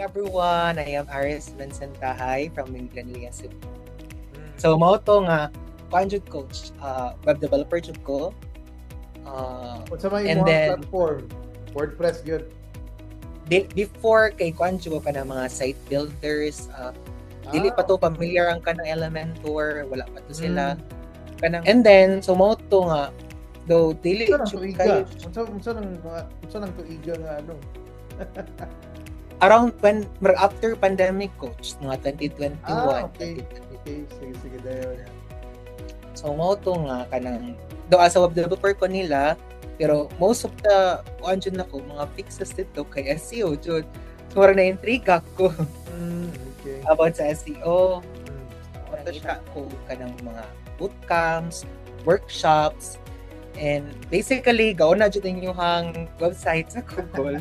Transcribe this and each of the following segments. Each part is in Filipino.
everyone. I am Aris Vincent Tahay from Minglanilla, Cebu. So, mao to nga kuan jud coach, web developer jud ko. Unsa may and imong then platform? WordPress yun. before kay kuan jud ko kana mga site builders, dili pa to familiar ang kanang Elementor, wala pa to sila. Kanang and then so mao to nga though dili Unsa jud nang kay unsa nang tuiga nga ano? around after pandemic coach mga 2021. Okay. Sige dayon. So mo to nga kanang do as a web developer ko nila, pero most of the kuan jud nako mga fixes dito kay SEO jud. So na intriga ko Okay. about sa SEO. What Nakita ko kanang mga bootcamps, workshops, and basically gaon na jud inyong website sa Google.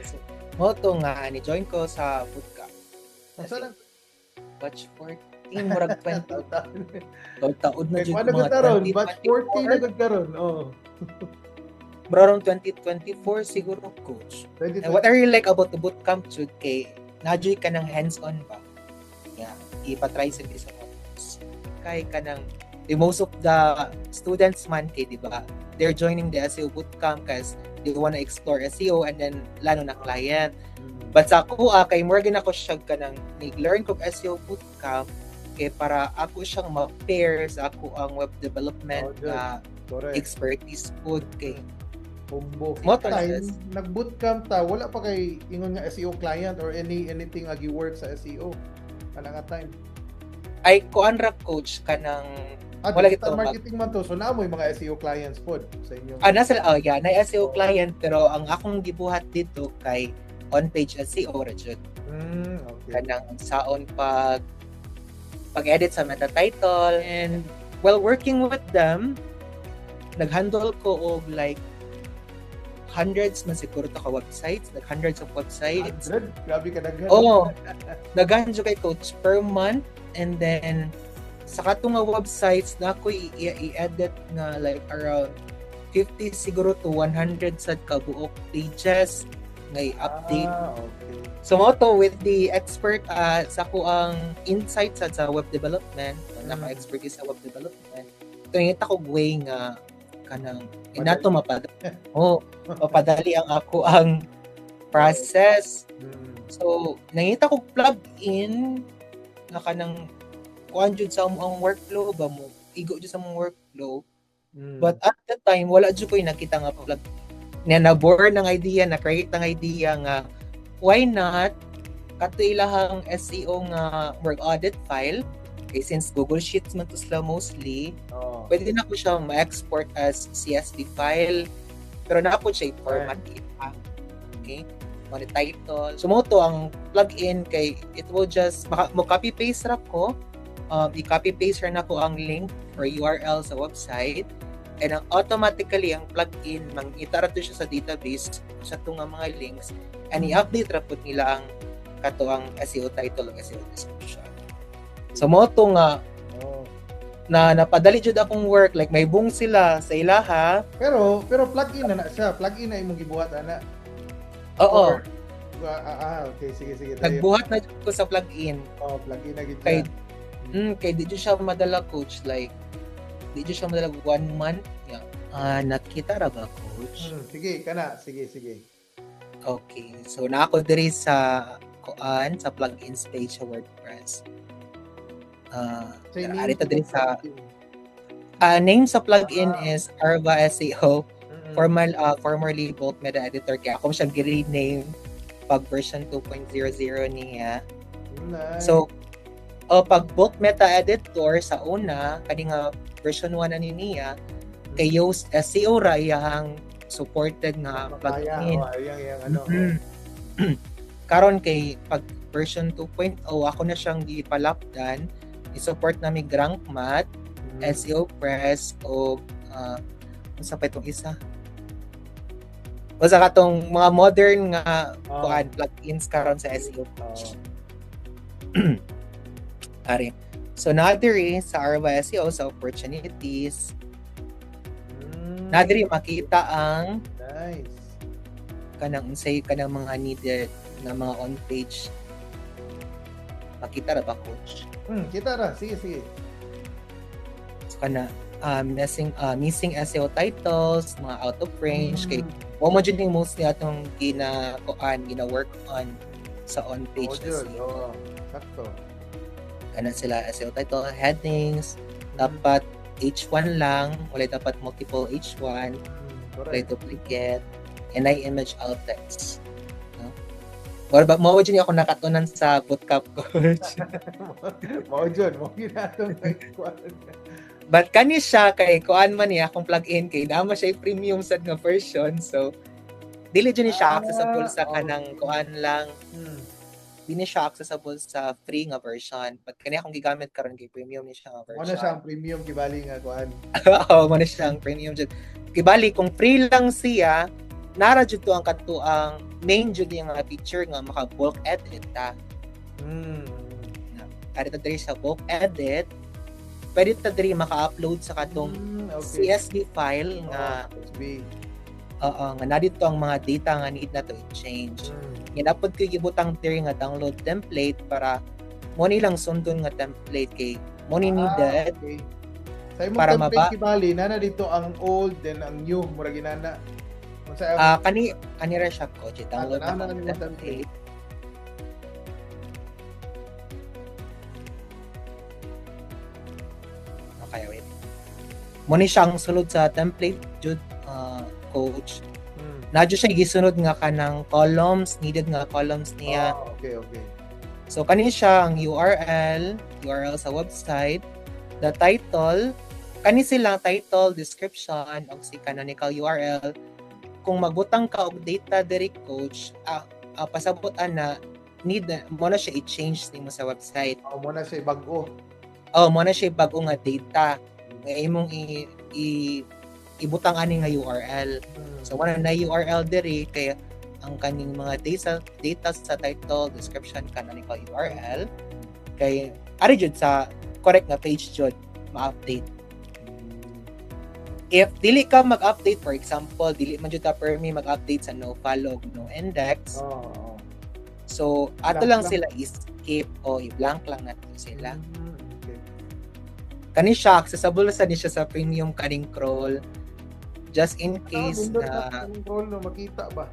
So, mo to nga ni join ko sa bootcamp. Unsa nang Batch 14 murag 20 taon na jud Ano gud karon? Batch 40 na gud karon. Around 2024 siguro coach. And what I really like about the bootcamp jud kay najoy ka ng hands-on ba. Yeah, ipatry sa isa mo. Kay kanang most of the students man kay di ba? They're joining the SEO bootcamp kasi they wanna explore SEO and then lalo na client. But sa ako, kay Morgan ako siya kanang nag-learn kog SEO bootcamp kay para ako siyang ma-pair sa ako ang web development expertise po kay combo. Mo Time nag-bootcamp ta, wala pa kay ingon nga SEO client or anything agi work sa SEO. Kana nga time. Ay kuan ra coach kanang wala gito marketing man to, so naamoy mga SEO clients pod sa inyo. Nasa na SEO client pero ang akong gibuhat dito kay on-page SEO ra jud. Okay. Kanang saon pag-edit sa meta title, and while working with them, nag-handle ko og like hundreds man siguro ta ka websites, hundreds of websites. 100? Grabe ka daghan. Daghan jud kay coach per month, and then sa katong nga websites na ako i-edit na like around 50 siguro to 100 sad ka buok pages ngay update. Okay. So mo to with the expert sa ko ang insights sa web development, naka-expertise sa web development. Ito ko way nga kanang inato mapadali ang ako ang process. So nangita ko plug in na kanang kuan jud sa ang workflow ba mo igo jud sa mong workflow. But at that time wala jud ko nakita nga plug na-bore ng idea, na-create ng idea nga why not kato ilahang SEO nga work audit file kay since Google Sheets man to sila mostly pwede na ko siya ma-export as CSV file pero na ako siya format okay mo title so mo to ang plugin kay it will just mo copy paste ra ko i-copy paste ra na ko ang link or URL sa website. And automatically ang plugin mangita ra to siya sa database sa tunga mga links and i-update ra pud nila ang katuang SEO title o SEO description. So mo to nga na napadali jud akong work like may bung sila sa ilaha pero plugin na siya, plugin na imong gibuhat ana. Oo. Okay, sige. Nagbuhat na jud ko sa plugin. Plugin na gid. Kay di jud siya madala coach like di jud siya madala 1 month. Nakita ra ba coach? Sige. Okay. So na ako diri sa sa plugins page sa WordPress. Arito diri sa name sa plugin is Arva SEO. Formerly Bolt Meta Editor kaya ako siyang gi-rename pag version 2.00 niya. Nice. So pag Bolt Meta Editor sa una kani nga version 1 na niya kay Yoast SEO ra iyang supported nga plugin. Karon kay pag version 2.0 ako na siyang gipalapdan, i-support nami GrankMath, SEO Press o unsa pa itong isa? Basta katong mga modern nga plugins karon sa SEO. Ari. So nadiri sa Arva SEO sa opportunities. Nadiri makita ang nice kanang unsay kanang mga needed na mga on-page. Makita ra ba, coach? Kita ra. Sige. So, kana missing SEO titles, mga out of range, kay mo dyan yung mostly atong gina-work on sa on-page SEO. Sakto. Kana sila SEO title, headings, dapat H1 lang, wala dapat multiple H1, wala duplicate, and image alt text. No? Mo dyan ako nakatunan sa bootcamp, coach. Mo ginatong But kani siya kay kuan man niya akong plug-in kay dama siya premium sad nga version, so dili dyan siya accessible sa kanang kuan lang. Dili siya accessible sa free nga version. But kani akong gigamit karon kay premium ni siya nga version. Mo na siya ang premium kibali nga kuan. Oo, mo na siya ang premium jud. Kibali kung free lang siya, nara jud to ang katuang main jud yung nga feature nga maka bulk edit ta. Kada ta diri sa bulk edit, pwede ta diri maka-upload sa katong CSV file nga nga na dito ang mga data nga need na to i-change. Dapat ko gibutang diri nga download template para mo ni lang sundon nga template kay mo ni needed. Okay. Sa imong para template kibali nana dito ang old then ang new mura ginana. Kani ra siya ko download na ang template. Okay, wait. Mo ni siyang sulod sa template jud coach. Nadyo siya gisunod nga kanang columns, needed nga columns niya. Okay. So kani siya ang URL sa website, the title, kani silang title, description, og si canonical URL. Kung magbutang ka og data diri coach, pasabot na need mo na siya i-change nimo sa website. Mo na siya bag-o. Mo na siya bag-o nga data. Nga imong ibutang ani nga URL. So wala na URL diri kaya ang kaning mga data sa title, description, canonical URL kay ari jud sa correct nga page jud ma-update. If dili ka mag-update, for example, dili man jud ta permi mag-update sa no follow, no index. So ato lang sila skip o i-blank lang natin sila. Kani siya accessible sa niya sa premium kaning crawl. Just in case na control no makita ba?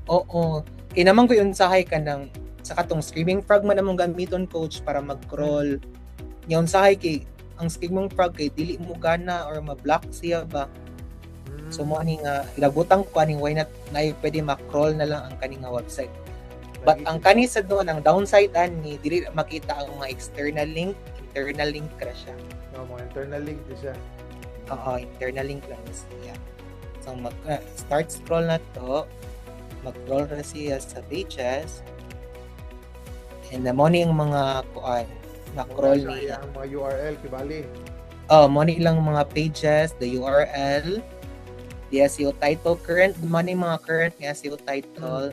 Oo. Kaya naman ko yun sahay ka ng sa katong screaming frog man among gamiton coach para mag-crawl. Yung sahay kay ang screaming frog kay dili mo gana or ma-block siya ba. So mo ani nga ilabutang ko aning why not na pwede ma-crawl na lang ang kaning nga website. But ang kani sa doon ang downside ani dili makita ang mga external link ra siya. Mga internal link siya. Internal link lang siya. So start scroll na to, mag-scroll na siya sa pages, and mo ni ang mga kuan, na-scroll niya. Ang mga URL kibali. Mo ni lang mga pages, the URL, the SEO title, mo ni mga current nga SEO title,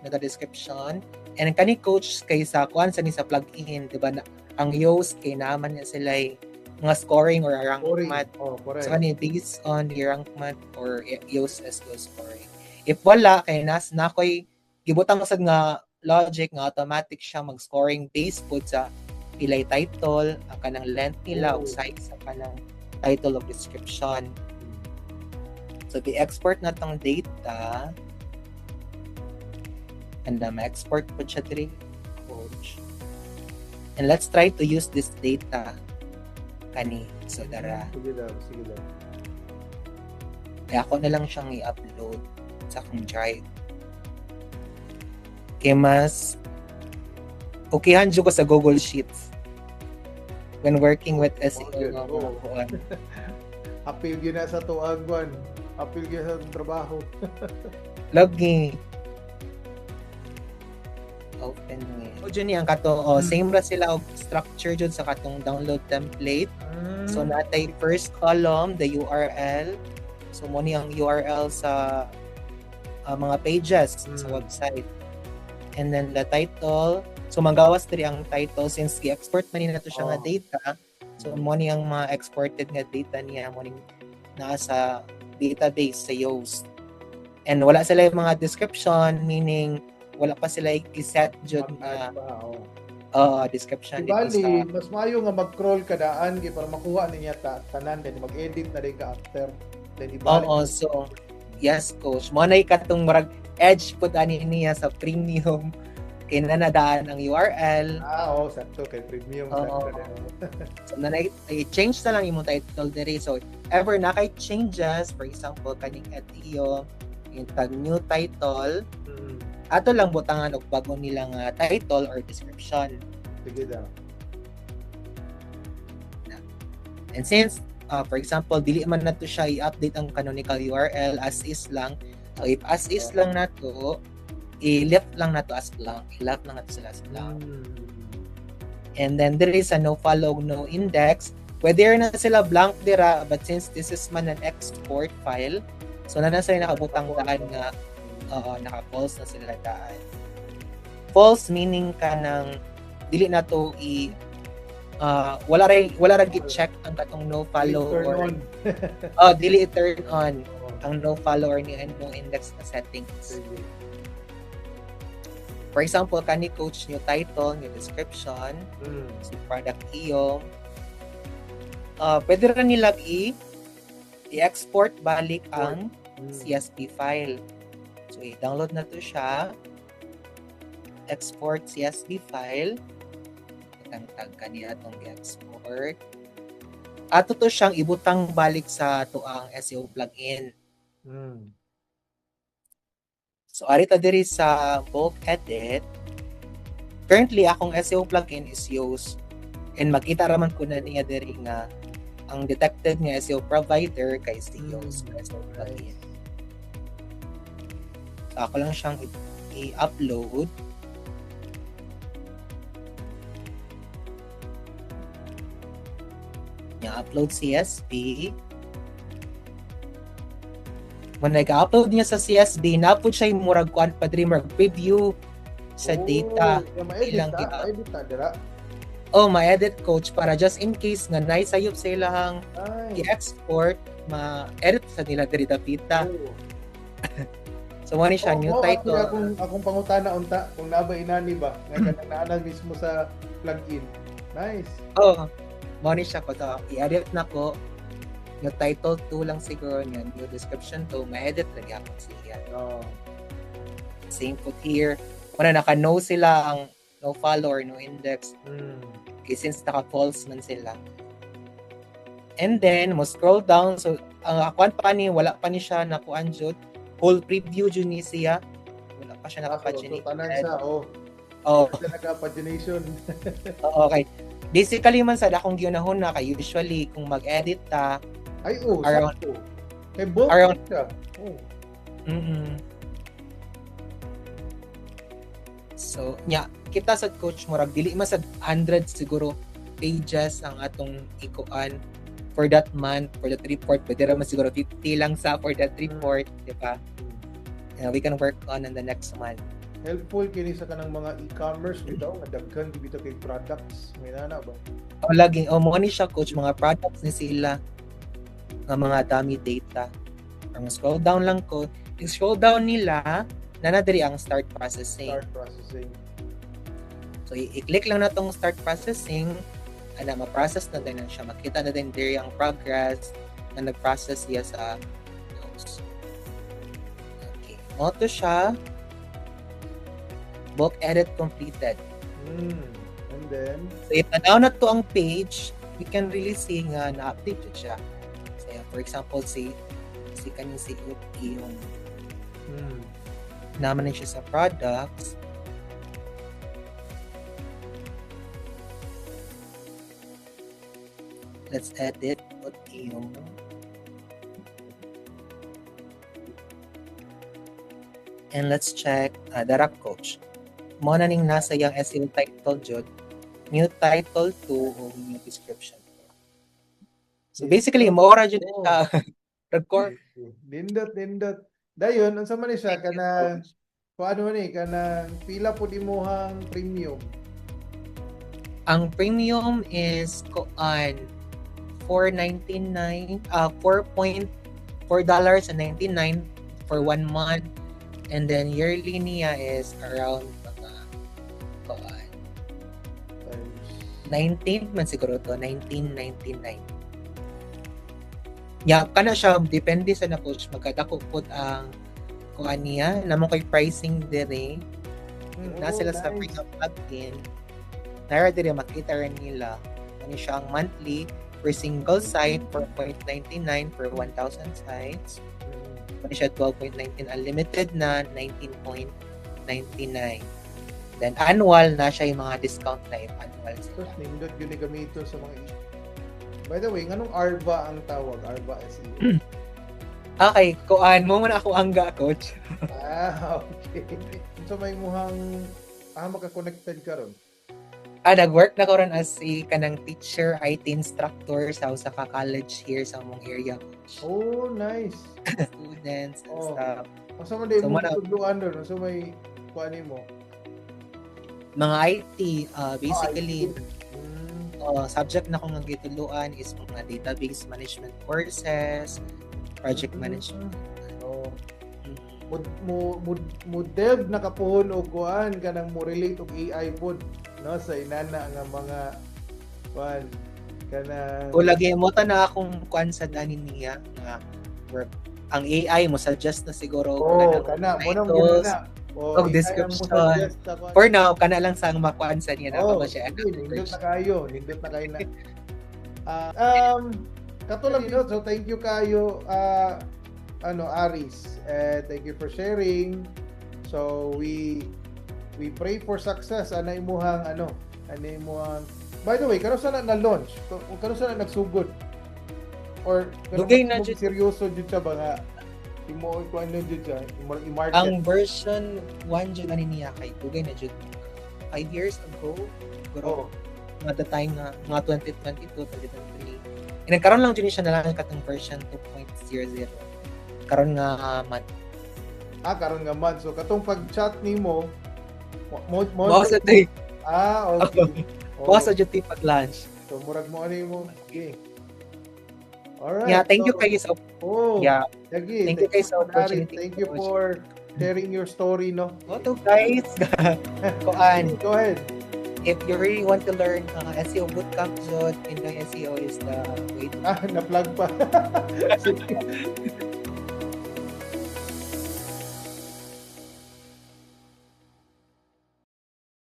na description, and kani coach kay sa kuan sa ni sa plugin, diba na ang Yoast kay naman niya sila mga scoring or rank math. So kani based on the rank math or Yoast SEO scoring. If wala kay na koy gibutang sad nga logic nga automatic siya mag-scoring based po sa ilay title, ang kanang length nila o size sa kanang title of description. So i-export na tong data and ma-export po siya diri coach. And let's try to use this data kani so dara. Sige daw. Kaya ako na lang siyang i-upload sa akong drive. Kaya mas okayhan ko sa Google Sheets when working with SEO. Apil yun na sa tuagwan. Apil yun sa trabaho. Lagi. Open nga. O dyan ang kato, same ra sila og structure dyan sa katong download template. So natay first column, the URL. So mo ni ang URL sa mga pages sa website. And then the title. So magawas diri ang title since gi-export man ni nato siya nga data. So mo ni ang mga exported nga data niya mo ni naa sa database sa Yoast. And wala sila yung mga description, meaning wala pa sila i-set jud Mag-add na pa, description Di dito sa bali, mas maayo nga mag-crawl kadaan kay para makuha niya tanan then mag-edit na rin ka after. Then ibalik. so yes coach mo na ikatong murag edge pud ani niya sa premium kay nanadaan ang URL. Sakto kay premium. Oo. Sakto din. So na i-change na lang imong title diri. So ever na kay changes, for example kaning SEO yung tag new title, ato lang butangan og bago nilang title or description. Sige daw. And since for example dili man nato siya i-update ang canonical URL as is lang, so if as is lang nato, i-left lang nato as blank. I-left lang nato sila as blank. And then there is a no follow, no index. Pwede na sila blank dira, but since this is man an export file, so na sila nakabutang daan nga naka-false na sila daan. False meaning ka ng dili na to wala ra gi-check ang katong no follow or dili i-turn on ang no follow or no index na settings. For example, kani coach new title, new description, si product iyo. Pwede rin nila i-export balik ang CSV file. So, i-download na to siya. Export CSV file. Tag kaniya itong i-export. Ato to siyang ibutang balik sa tuang SEO plugin. So, arita diri sa bulk edit. Currently, akong SEO plugin is used. And makita raman ko na niya diri nga ang detected nga SEO provider kay SEO's SEO plugin. So, ako lang siyang i-upload. Upload CSV. When nag-upload niya sa CSV, napod siya yung murag kuan pa diri preview sa data. Ma-edit ta dira. Ma-edit coach para just in case nga naisayop sa ilahang i-export, ma-edit sa nila diri dapita. So wani siya new title. Akong pangutana unta kung naba inani ba nga kanang mismo sa plugin. Nice. Wani siya ko to. I-edit na ko. Yung title 2 lang siguro niyan. Yung description 2, ma-edit lagi ako siya. Same put here. Wala naka-no sila ang no follow or no index. Since naka-false man sila. And then, mo scroll down. So, ang akuan pa ni, wala pa ni siya nakuan jud. Whole preview jud ni siya. Wala pa siya naka-paginate. So, tanan siya, Siya naka-pagination. Okay. Basically man sa akong ginahon na kay usually kung mag-edit ta sakto. Kay both siya. So, kita sa coach murag dili man sa 100 siguro pages ang atong ikuan for that month, for that report. Pwede raman siguro 50 lang sa for that report, di ba? We can work on in the next month. Helpful kini sa kanang mga e-commerce bitaw nga daghan dito kay products. May nana ba? Laging mo ni siya coach mga products ni sila nga mga dummy data. Ang scroll down lang ko, scroll down nila na diri ang start processing. So i-click lang na tong start processing, ma-process na din siya. Makita na din diri ang progress na nag-process siya sa notes. Okay, auto siya. Bulk edit completed. And then, so if tanaw na to ang page, we can really see nga na-update siya. So, for example, si kaning si yung naman siya sa products. Let's edit yung and let's check Darap Coach. Mo na ning nasa yung SEO title jud, new title 2 o new description. So basically mo ra jud ta record. Dindot. Dayon unsa man ni siya kana paano ni kana pila pud imuhang premium? Ang premium is on $4.99 for $1 for 1 month. And then yearly niya is around mga kuan, Times. 19 man siguro to, 1999. Yeah, kana siya depende sa na coach magkadako pud ang kuan niya namo kay pricing dire. Na sila sa nice. free plug-in. Nara dire makita rin nila. Ano siya ang monthly per single site 4.99 per 1,000 sites. Ano siya 12.19 unlimited na 19.99. Then annual na siya yung mga discount na yung annual sila. Tapos nindot yun ni gamito sa mga By the way, nganong ARBA ang tawag? ARBA SEO. Okay, kuan mo man ako angga coach. Okay. So may muhang maka-connected ka ron. Nag-work na ko ron as kanang teacher, IT instructor sa usa ka college here sa among area coach. Oh, nice. Students and Oh. stuff. Asa man din So, mo mana- tutuluan doon? So may kuanin mo? Mga IT, basically, subject na kong nagituluan is mga database management courses, project management. Oh. Mo dev na kapuhon o kuan kanang mo relate og AI pod no sa inana nga mga kuan kanang O lagi mo ta na akong kuan sa danin niya nga work. Ang AI mo suggest na siguro kana mo nang titles, gina og description. For now, kana lang sa makuan sa niya na ba siya. Nindot na kayo na. Katulad nito, so thank you kayo Aris. Thank you for sharing. So we pray for success ana imuhang by the way, kano sana na launch? Kano sana nagsugod? Or Dugay na mo jud. seryoso jud sa mga imo ko ano jud siya, i-market. Ang version 1 jud ani niya kay dugay na jud 5 years ago. Siguro at the time na mga 2022, 2023. Nagkaroon lang dyan siya na lang katong version 2.00. Karon nga month. Karon nga man. So katong pag-chat nimo mo Bawa sa day. okay. Bawa sa duty pag-lunch. So murag mo ano mo. Okay. Alright. Yeah, thank you so, kayo sa Yeah. Thank Thank you guys sa Aris. opportunity. Thank you for sharing your story, no? Oto guys. Kuan. Go ahead. If you really want to learn SEO bootcamp zone, Pinoy SEO is the way to Na-plug pa. Sige.